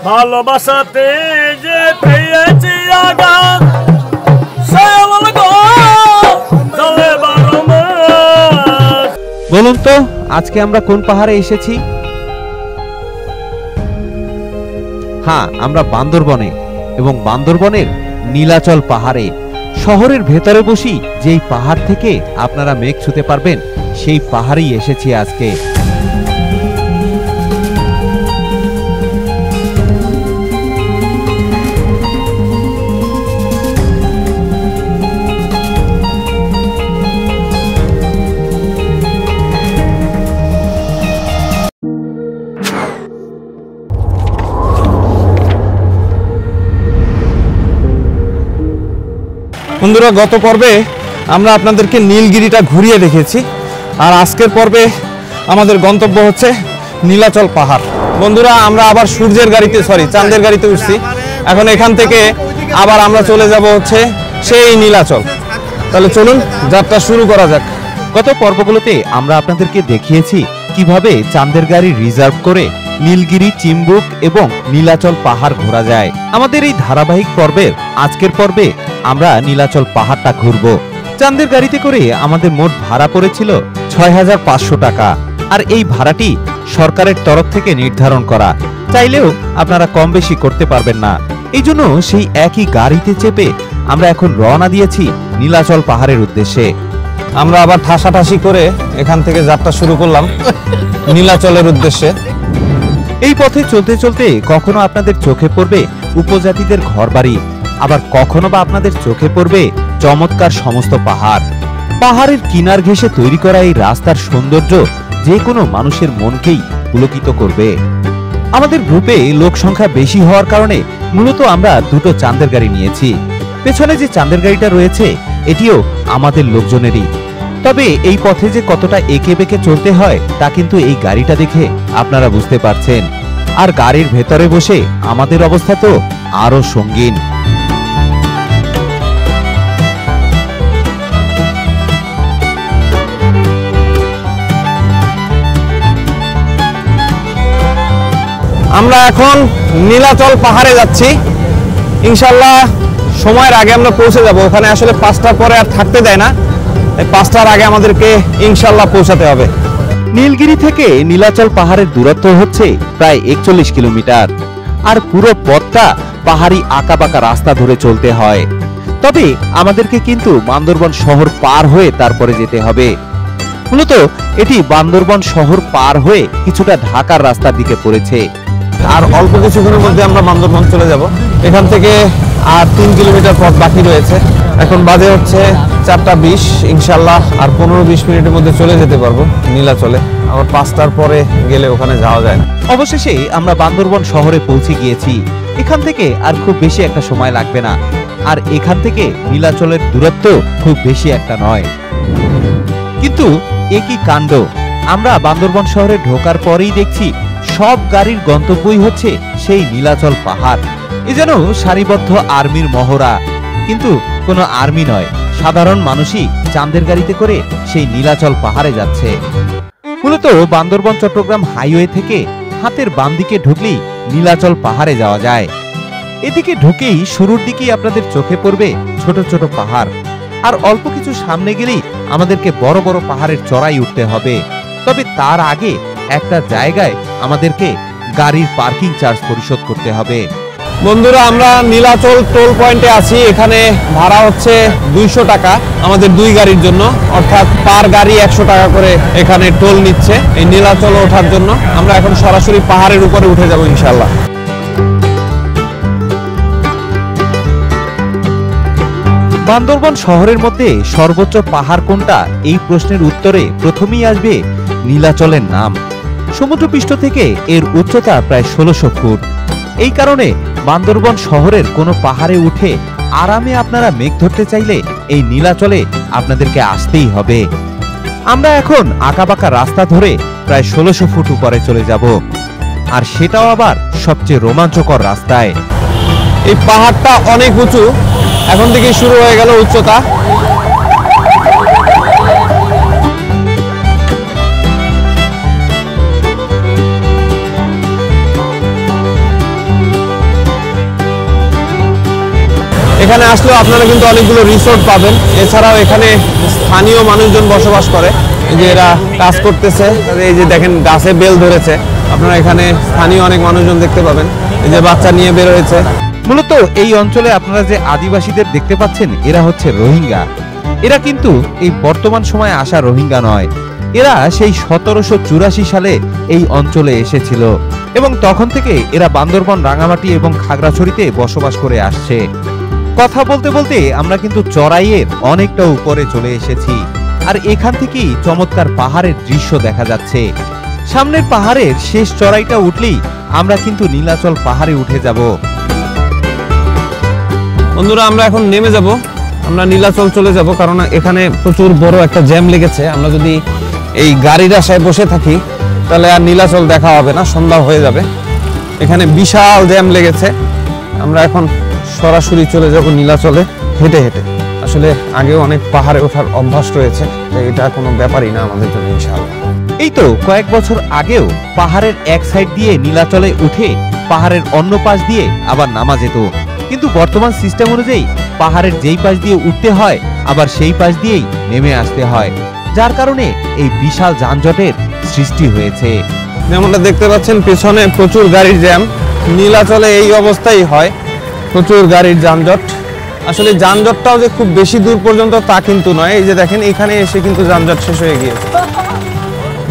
ভালোবাসাতে যে পেয়েছি আঘাত বলুন তো আজকে আমরা কোন পাহাড়ে এসেছি? হ্যাঁ, আমরা বান্দরবনে, এবং বান্দরবনের নীলাচল পাহাড়ে। শহরের ভেতরে বসি যেই পাহাড় থেকে আপনারা মেঘ ছুঁতে পারবেন, সেই পাহাড়েই এসেছি আজকে। বন্ধুরা, গত পর্বে আমরা আপনাদেরকে নীলগিরিটা ঘুরিয়ে দেখেছি, আর আজকের পর্বে আমাদের গন্তব্য হচ্ছে নীলাচল পাহাড়। বন্ধুরা, আমরা আবার চাঁদের গাড়িতে উঠছি। এখন এখান থেকে আবার আমরা চলে যাব হচ্ছে সেই নীলাচল। তাহলে চলুন যাত্রা শুরু করা যাক। গত পর্বগুলোতে আমরা আপনাদেরকে দেখিয়েছি কিভাবে চাঁদের গাড়ি রিজার্ভ করে নীলগিরি, চিম্বুক এবং নীলাচল পাহাড় ঘোরা যায়। আমাদের এই ধারাবাহিক পর্বের আজকের পর্বে আমরা নীলাচল পাহাড়টা ঘুরব। চাঁদের গাড়িতে করে আমাদের মোট ভাড়া পড়েছিল ৬,৫০০ টাকা, আর এই ভাড়াটি সরকারের তরফ থেকে নির্ধারণ করা। চাইলেও আপনারা কম বেশি করতে পারবেন না। এই জন্য সেই একই গাড়িতে চেপে আমরা এখন রওনা দিয়েছি নীলাচল পাহাড়ের উদ্দেশ্যে। আমরা আবার ঠাসাঠাসি করে এখান থেকে যাত্রা শুরু করলাম নীলাচলের উদ্দেশ্যে। এই পথে চলতে চলতে কখনো আপনাদের চোখে পড়বে উপজাতিদের ঘরবাড়ি, আবার কখনো বা আপনাদের চোখে পড়বে চমৎকার সমস্ত পাহাড়। পাহাড়ের কিনার ঘেঁষে তৈরি করা এই রাস্তার সৌন্দর্য যে কোনো মানুষের মনকেই পুলকিত করবে। আমাদের গ্রুপে লোক সংখ্যা বেশি হওয়ার কারণে মূলত আমরা দুটো চাঁদের গাড়ি নিয়েছি। পেছনে যে চাঁদের গাড়িটা রয়েছে এটিও আমাদের লোকজনেরই। তবে এই পথে যে কতটা এঁকে বেঁকে চলতে হয় তা কিন্তু এই গাড়িটা দেখে আপনারা বুঝতে পারছেন। আর গাড়ির ভেতরে বসে আমাদের অবস্থা তো আরো সঙ্গীন। আমরা এখন নীলাচল পাহাড়ে যাচ্ছি। ইনশাল্লাহ সময়ের আগে আমরা পৌঁছে যাব। ওখানে আসলে 5টার পরে আর থাকতে দেয় না, 5টার আগে আমাদেরকে ইনশাল্লাহ পৌঁছাতে হবে। নীলগিরি থেকে নীলাচল পাহাড়ের দূরত্ব হচ্ছে প্রায় 41 কিলোমিটার, আর পুরো পথটা পাহাড়ি আঁকাবাঁকা রাস্তা ধরে চলতে হয়। তবে আমাদেরকে কিন্তু বান্দরবন শহর পার হয়ে তারপরে যেতে হবে। মূলত এটি বান্দরবন শহর পার হয়ে কিছুটা ঢাকার রাস্তার দিকে পড়েছে। আর অল্প কিছুক্ষণের মধ্যে আমরা বান্দরবন চলে যাব। এখান থেকে আর 3 কিলোমিটার পথ বাকি রয়েছে। এখন বাজে হচ্ছে 4টা 20। ইনশাল্লাহ আর 15-20 মিনিটের মধ্যে চলে যেতে পারবো নীলাচলে। আবার 5টার পরে গেলে ওখানে যাওয়া যায় না। অবশেষে আমরা বান্দরবন শহরে পৌঁছে গিয়েছি। এখান থেকে আর খুব বেশি একটা সময় লাগবে না, আর এখান থেকে নীলাচলের দূরত্ব খুব বেশি একটা নয়। কিন্তু একই কাণ্ড, আমরা বান্দরবন শহরে ঢোকার পরেই দেখছি সব গাড়ির গন্তব্যই হচ্ছে সেই নীলাচল পাহাড়। এ যেন সারিবদ্ধ আর্মির মহড়া, কিন্তু কোনো আর্মি নয়, সাধারণ মানুষই চাঁদের গাড়িতে করে সেই নীলাচল পাহাড়ে যাচ্ছে। মূলত বান্দরবন চট্টগ্রাম হাইওয়ে থেকে হাতের বাম দিকে ঢুকলেই নীলাচল পাহাড়ে যাওয়া যায়। এদিকে ঢুকেই শুরুর দিকেই আপনাদের চোখে পড়বে ছোট ছোট পাহাড়, আর অল্প কিছু সামনে গেলেই আমাদেরকে বড় বড় পাহাড়ের চড়াই উঠতে হবে। তবে তার আগে একটা জায়গায় আমাদেরকে গাড়ির পার্কিং চার্জ পরিশোধ করতে হবে। বন্ধুরা, আমরা নীলাচল টোল পয়েন্টে আছি। এখানে ভাড়া হচ্ছে 200 টাকা আমাদের 2 গাড়ির জন্য, অর্থাৎ পার গাড়ি 100 টাকা করে এখানে টোল নিচ্ছে এই নীলাচল ওঠার জন্য। আমরা এখন সরাসরি পাহাড়ের উপরে উঠে যাব ইনশাল্লাহ। বান্দরবন শহরের মধ্যে সর্বোচ্চ পাহাড় কোনটা, এই প্রশ্নের উত্তরে প্রথমেই আসবে নীলাচলের নাম। সমুদ্রপৃষ্ঠ থেকে এর উচ্চতা প্রায় 1600 ফুট। এই কারণে বান্দরবন শহরের কোনো পাহাড়ে উঠে আরামে আপনারা মেঘ ধরতে চাইলে এই নীলাচলে আপনাদেরকে আসতেই হবে। আমরা এখন আঁকাবাঁকা রাস্তা ধরে প্রায় 1600 ফুট উপরে চলে যাব, আর সেটাও আবার সবচেয়ে রোমাঞ্চকর রাস্তায়। এই পাহাড়টা অনেক উঁচু, এখন থেকে শুরু হয়ে গেল উচ্চতা। এখানে আসলেও আপনারা কিন্তু অনেকগুলো রিসোর্ট পাবেন। এছাড়াও এখানে স্থানীয় মানুষজন বসবাস করে, এই যে এরা কাজ করতেছে, এই যে দেখেন গাছে বেল ধরেছে, আপনারা এখানে স্থানীয় অনেক মানুষজন দেখতে পাবেন, এই যে বাচ্চা নিয়ে বের হয়েছে। মূলত এই অঞ্চলে আপনারা যে আদিবাসীদের দেখতে পাচ্ছেন এরা হচ্ছে রোহিঙ্গা। এরা কিন্তু এই বর্তমান সময়ে আসা রোহিঙ্গা নয়, এরা সেই 1784 সালে এই অঞ্চলে এসেছিল এবং তখন থেকে এরা বান্দরবন, রাঙামাটি এবং খাগড়াছড়িতে বসবাস করে আসছে। কথা বলতে বলতে আমরা কিন্তু চড়াইয়ের অনেকটা উপরে চলে এসেছি, আর এখান থেকেই চমৎকার পাহাড়ের দৃশ্য দেখা যাচ্ছে। সামনের পাহাড়ের শেষ চড়াইটা উঠলেই আমরা কিন্তু নীলাচল পাহাড়ে উঠে যাব। বন্ধুরা আমরা এখন নেমে যাব, আমরা নীলাচল চলে যাব, কারণ এখানে প্রচুর বড় একটা জ্যাম লেগেছে। আমরা যদি এই গাড়ির আশায় বসে থাকি তাহলে আর নীলাচল দেখা হবে না, সন্ধ্যা হয়ে যাবে। এখানে বিশাল জ্যাম লেগেছে। আমরা এখন সরাসরি চলে যাব নীলাচলে হেঁটে হেঁটে। আসলে আগেও অনেক পাহাড়ে ওঠার অভ্যাস রয়েছে, তাই এটা কোনো ব্যাপারই না আমাদের জন্য ইনশাআল্লাহ। এই তো কয়েক বছর আগেও পাহাড়ের এক সাইড দিয়ে নীলাচলে উঠে পাহাড়ের অন্য পাশ দিয়ে আবার নামা যেত, কিন্তু বর্তমান সিস্টেম অনুযায়ী পাহাড়ের যেই পাশ দিয়ে উঠতে হয় আবার সেই পাশ দিয়েই নেমে আসতে হয়, যার কারণে এই বিশাল যানজটের সৃষ্টি হয়েছে। যেমনটা দেখতে পাচ্ছেন পেছনে প্রচুর গাড়ির জ্যাম। নীলাচলে এই অবস্থাই হয়, প্রচুর গাড়ির যানজট। আসলে যানজটটাও যে খুব বেশি দূর পর্যন্ত তা কিন্তু নয়। এই যে দেখেন এখানে এসে কিন্তু যানজট শেষ হয়ে গিয়েছে।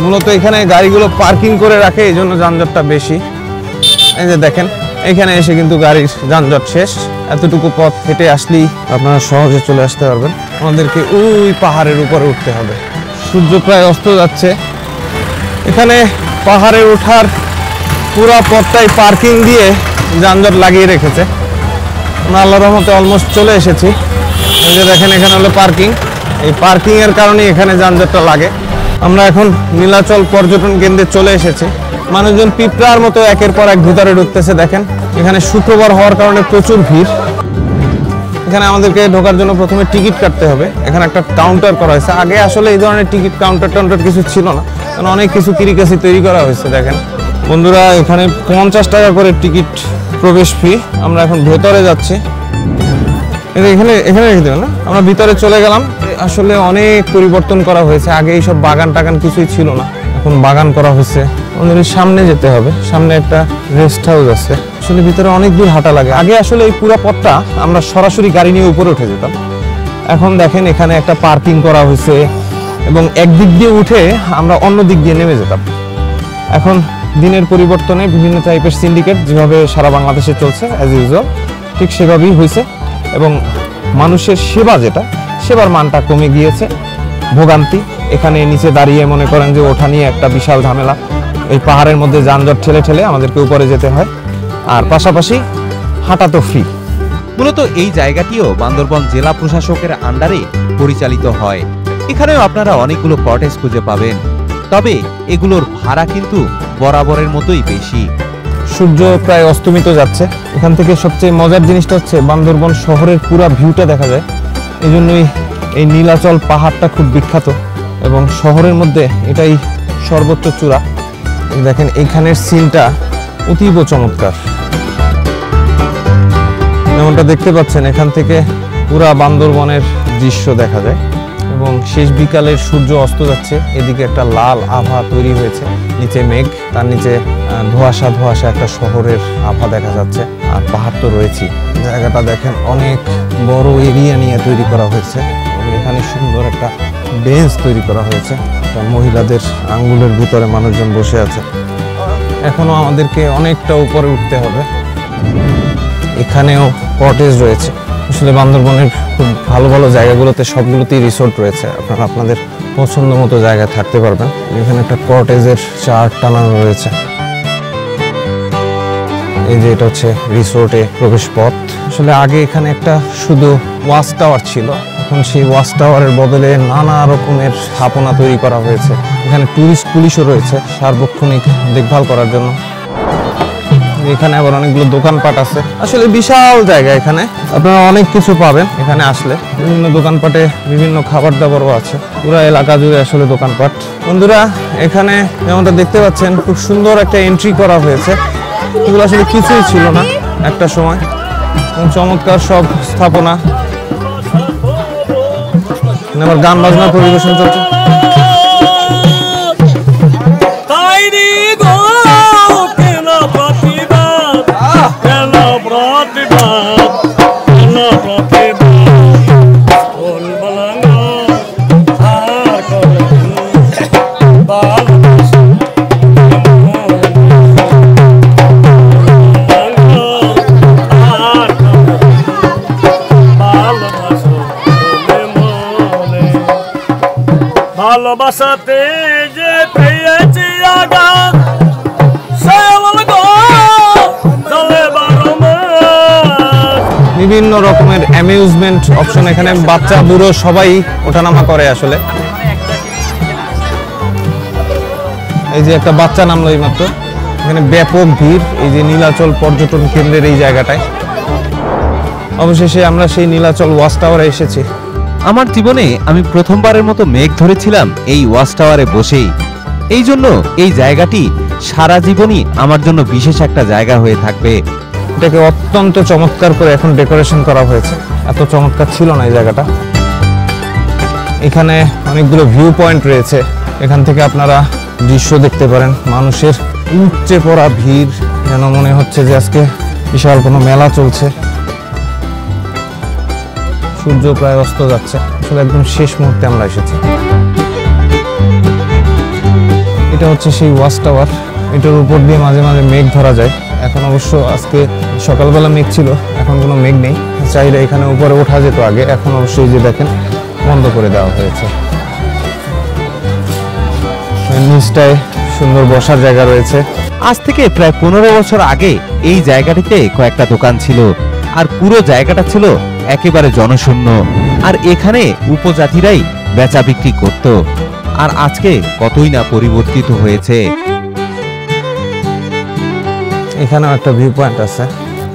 মূলত এখানে গাড়িগুলো পার্কিং করে রাখে, এই জন্য যানজটটা বেশি। এই যে দেখেন এখানে এসে কিন্তু গাড়ির যানজট শেষ। এতটুকু পথ হেঁটে আসলেই আপনারা সহজে চলে আসতে পারবেন। আমাদেরকে ওই পাহাড়ের উপরে উঠতে হবে। সূর্য প্রায় অস্ত যাচ্ছে। এখানে পাহাড়ে ওঠার পুরো পথটাই পার্কিং দিয়ে যানজট লাগিয়ে রেখেছে। আমরা আল্লাহর রহমতে অলমোস্ট চলে এসেছি। এই যে দেখেন এখানে হলো পার্কিং, এই পার্কিং এর কারণে এখানে যানজটটা লাগে। আমরা এখন নীলাচল পর্যটন কেন্দ্রে চলে এসেছি। মানুষজন পিঁপড়ার মতো একের পর এক ভিতরে ঢুকতেছে। দেখেন এখানে শুক্রবার হওয়ার কারণে প্রচুর ভিড়। এখানে আমাদেরকে ঢোকার জন্য প্রথমে টিকিট কাটতে হবে। এখানে একটা কাউন্টার করা হয়েছে। আগে আসলে এই ধরনের টিকিট কাউন্টার কিছু ছিল না, কারণ অনেক কিছু কিরিকাসি তৈরি করা হয়েছে। দেখেন বন্ধুরা এখানে 50 টাকা করে টিকিট প্রবেশ ফি। আমরা এখন ভেতরে যাচ্ছি। এখানে রেখে দেবেন না, আমরা ভিতরে চলে গেলাম। আসলে অনেক পরিবর্তন করা হয়েছে। আগে এইসব বাগান টাগান কিছুই ছিল না, এখন বাগান করা হয়েছে। আমাদের সামনে যেতে হবে, সামনে একটা রেস্ট হাউস আছে। আসলে ভিতরে অনেক দূর হাঁটা লাগে। আগে আসলে এই পুরো পথটা আমরা সরাসরি গাড়ি নিয়ে উপরে উঠে যেতাম। এখন দেখেন এখানে একটা পার্কিং করা হয়েছে এবং একদিক দিয়ে উঠে আমরা অন্য দিক দিয়ে নেমে যেতাম। এখন দিনের পরিবর্তনে বিভিন্ন টাইপের সিন্ডিকেট যেভাবে সারা বাংলাদেশে চলছে অ্যাজ ইউজুয়াল, ঠিক সেভাবেই হয়েছে। এবং মানুষের সেবা, যেটা সেবার মানটা কমে গিয়েছে। ভোগান্তি, এখানে নিচে দাঁড়িয়ে মনে করেন যে ওঠা নিয়ে একটা বিশাল ঝামেলা। এই পাহাড়ের মধ্যে যানজট ঠেলে ঠেলে আমাদেরকে উপরে যেতে হয়, আর পাশাপাশি হাঁটা তো ফ্রি। মূলত এই জায়গাটিও বান্দরবন জেলা প্রশাসকের আন্ডারে পরিচালিত হয়। এখানেও আপনারা অনেকগুলো কটেজ খুঁজে পাবেন, তবে এগুলোর ভাড়া কিন্তু বরাবরের মতোই বেশি। সূর্য প্রায় অস্তমিত যাচ্ছে। এখান থেকে সবচেয়ে মজার জিনিসটা হচ্ছে বান্দরবন শহরের পুরা ভিউটা দেখা যায়। এই জন্যই এই নীলাচল পাহাড়টা খুব বিখ্যাত এবং শহরের মধ্যে এটাই সর্বোচ্চ চূড়া। দেখেন এইখানের সিনটা অতীব চমৎকার। যেমনটা দেখতে পাচ্ছেন এখান থেকে পুরা বান্দরবনের দৃশ্য দেখা যায় এবং শেষ বিকালের সূর্য অস্ত যাচ্ছে। এদিকে একটা লাল আভা তৈরি হয়েছে, নিচে মেঘ, তার নিচে ধোঁয়াশা ধোঁয়াশা একটা শহরের আভা দেখা যাচ্ছে। আর পাহাড় তো রয়েছেই। জায়গাটা দেখেন অনেক বড় এরিয়া নিয়ে তৈরি করা হয়েছে। এখানে সুন্দর একটা বেঞ্চ তৈরি করা হয়েছে। মহিলাদের আঙ্গুলের ভিতরে মানুষজন বসে আছে। এখনো আমাদেরকে অনেকটা উপরে উঠতে হবে। এখানেও কটেজ রয়েছে। আসলে বান্দরবনের খুব ভালো ভালো জায়গাগুলোতে সবগুলোতেই রিসোর্ট রয়েছে। আপনারা আপনাদের পছন্দ মতো জায়গায় থাকতে পারবেন। এখানে একটা কটেজের চার্ট টানানো রয়েছে। এই যে এটা হচ্ছে রিসোর্টে প্রবেশ পথ। আসলে আগে এখানে একটা শুধু ওয়াচ টাওয়ার ছিল, এখন সেই ওয়াচ টাওয়ারের বদলে নানা রকমের স্থাপনা তৈরি করা হয়েছে। এখানে টুরিস্ট পুলিশও রয়েছে সার্বক্ষণিক দেখভাল করার জন্য। এখানে আবার অনেকগুলো দোকানপাট আছে। আসলে বিশাল জায়গা, এখানে আপনারা অনেক কিছু পাবেন। এখানে আসলে বিভিন্ন দোকানপাটে বিভিন্ন খাবার দাবারও আছে। পুরো এলাকা জুড়ে আসলে দোকানপাট। বন্ধুরা, এখানে যেমনটা দেখতে পাচ্ছেন খুব সুন্দর একটা এন্ট্রি করা হয়েছে। এগুলো আসলে কিছুই ছিল না একটা সময়, চমৎকার সব স্থাপনা। আবার গান বাজনা পরিবেশন চলছে। ভালোবাসাতে যে পেয়েছি আঘাত বিভিন্ন রকমের অ্যামিউজমেন্ট অপশন এখানে, বাচ্চা বুড়ো সবাই ওঠানামা করে আসলে। এই যে একটা বাচ্চা নামলো এইমাত্র। এখানে ব্যাপক ভিড় এই যে নীলাচল পর্যটন কেন্দ্রের এই জায়গাটায়। অবশেষে আমরা সেই নীলাচল ওয়াচ টাওয়ারে এসেছি। আমার জীবনে আমি প্রথমবারের মতো মেঘ ধরেছিলাম এই ওয়াচ টাওয়ারে বসেই। এই জন্য এই জায়গাটি সারা জীবনই আমার জন্য বিশেষ একটা জায়গা হয়ে থাকবে। এটাকে অত্যন্ত চমৎকার করে এখন ডেকোরেশন করা হয়েছে, এত চমৎকার ছিল না এই জায়গাটা। এখানে অনেকগুলো ভিউ পয়েন্ট রয়েছে, এখান থেকে আপনারা দৃশ্য দেখতে পারেন। মানুষের উপচে পড়া ভিড়, যেন মনে হচ্ছে যে আজকে বিশাল কোনো মেলা চলছে। সূর্য প্রায় অস্ত যাচ্ছে, আসলে একদম শেষ মুহূর্তে আমরা এসেছি। এটা হচ্ছে সেই ওয়াচ টাওয়ার, এটার উপর দিয়ে মাঝে মাঝে মেঘ ধরা যায়। এখন অবশ্য আজকে সকালবেলা মেঘ ছিল, এখন কোনো মেঘ নেই। চাইলে এখানে উপরে ওঠা যেত আগে, এখন অবশ্যই যে দেখেন বন্ধ করে দেওয়া হয়েছে। নিচটায় সুন্দর বসার জায়গা রয়েছে। আজ থেকে প্রায় 15 বছর আগে এই জায়গাটিতে কয়েকটা দোকান ছিল, আর পুরো জায়গাটা ছিল একেবারে জনশূন্য। আর এখানে উপজাতিরাই বেচা বিক্রি করত। আর আজকে কতই না পরিবর্তিত হয়েছে। এখানেও একটা ভিউ পয়েন্ট আছে।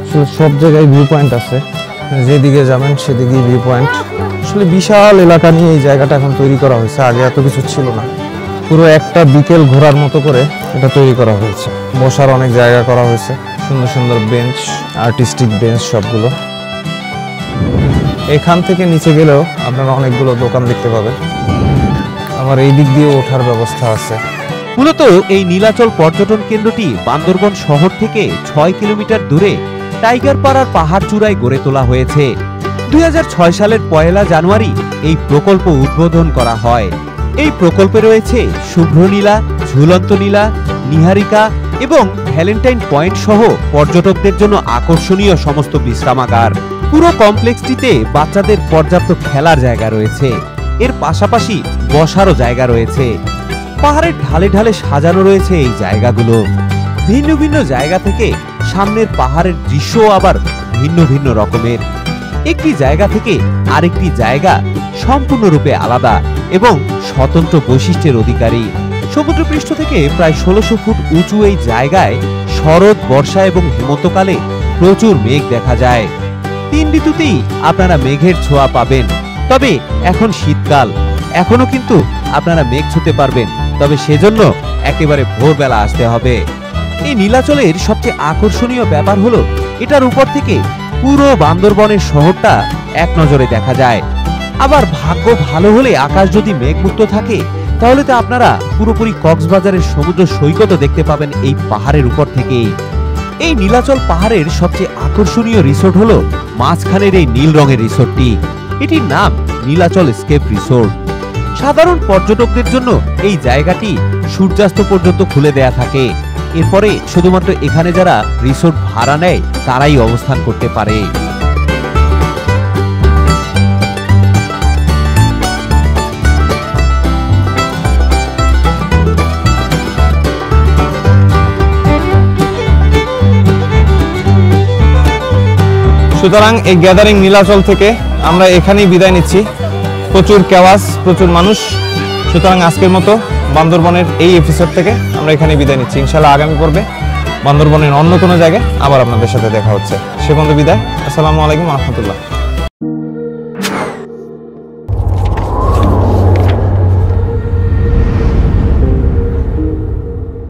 আসলে সব জায়গায় ভিউ পয়েন্ট আছে, যেদিকে যাবেন সেদিকেই ভিউ পয়েন্ট। আসলে বিশাল এলাকা নিয়ে এই জায়গাটা এখন তৈরি করা হয়েছে, আগে এত কিছু ছিল না। পুরো একটা বিকেল ঘোরার মতো করে এটা তৈরি করা হয়েছে। বসার অনেক জায়গা করা হয়েছে, সুন্দর সুন্দর বেঞ্চ, আর্টিস্টিক বেঞ্চ সবগুলো। এখান থেকে নিচে গেলেও আপনারা অনেকগুলো দোকান দেখতে পাবেন। আবার এই দিক দিয়ে ওঠার ব্যবস্থা আছে। মূলত এই নীলাচল পর্যটন কেন্দ্রটি বান্দরবন শহর থেকে 6 কিলোমিটার দূরে টাইগার পাড়ার পাহাড় চূড়ায় গড়ে তোলা হয়েছে। 2006 সালের 1 জানুয়ারি এই প্রকল্প উদ্বোধন করা হয়। এই প্রকল্পে রয়েছে শুভ্র নীলা, ঝুলন্ত নীলা, নিহারিকা এবং ভ্যালেন্টাইন পয়েন্ট সহ পর্যটকদের জন্য আকর্ষণীয় সমস্ত বিশ্রামাগার। পুরো কমপ্লেক্সটিতে বাচ্চাদের পর্যাপ্ত খেলার জায়গা রয়েছে। এর পাশাপাশি বসারও জায়গা রয়েছে। পাহাড়ের ঢালে ঢালে সাজানো রয়েছে এই জায়গাগুলো। ভিন্ন ভিন্ন জায়গা থেকে সামনের পাহাড়ের দৃশ্য আবার ভিন্ন ভিন্ন রকমের। একটি জায়গা থেকে আরেকটি জায়গা সম্পূর্ণরূপে আলাদা এবং স্বতন্ত্র বৈশিষ্ট্যের অধিকারী। সমুদ্রপৃষ্ঠ থেকে প্রায় 1600 ফুট উঁচু এই জায়গায় শরৎ, বর্ষা এবং হেমন্তকালে প্রচুর মেঘ দেখা যায়। 3 ঋতুতেই আপনারা মেঘের ছোঁয়া পাবেন। তবে এখন শীতকাল, এখনো কিন্তু আপনারা মেঘ ছুঁতে পারবেন, তবে সেজন্য একেবারে ভোরবেলা আসতে হবে। এই নীলাচলের সবচেয়ে আকর্ষণীয় ব্যাপার হলো এটার উপর থেকে পুরো বান্দরবনের শহরটা এক নজরে দেখা যায়। আবার ভাগ্য ভালো হলে আকাশ যদি মেঘমুক্ত থাকে তাহলে তো আপনারা পুরোপুরি কক্সবাজারের সমুদ্র সৈকতও দেখতে পাবেন এই পাহাড়ের উপর থেকেই। এই নীলাচল পাহাড়ের সবচেয়ে আকর্ষণীয় রিসোর্ট হলো মাঝখানের এই নীল রঙের রিসোর্টটি। এটির নাম নীলাচল স্কেপ রিসোর্ট। সাধারণ পর্যটকদের জন্য এই জায়গাটি সূর্যাস্ত পর্যন্ত খুলে দেয়া থাকে। এরপরে শুধুমাত্র এখানে যারা রিসোর্ট ভাড়া নেয় তারাই অবস্থান করতে পারে। সুতরাং এই গ্যাদারিং নীলাচল থেকে আমরা এখানেই বিদায় নিচ্ছি। প্রচুর কেওয়াস, প্রচুর মানুষ। সুতরাং আজকের মতো বান্দরবনের এই এপিসোড থেকে আমরা এখানে বিদায় নিচ্ছি। ইনশাআল্লাহ আগামী পর্বে বান্দরবনের অন্য কোনো জায়গায় আবার আপনাদের সাথে দেখা হচ্ছে। সে পর্যন্ত বিদায়। আসসালামু আলাইকুম রহমতুল্লাহ।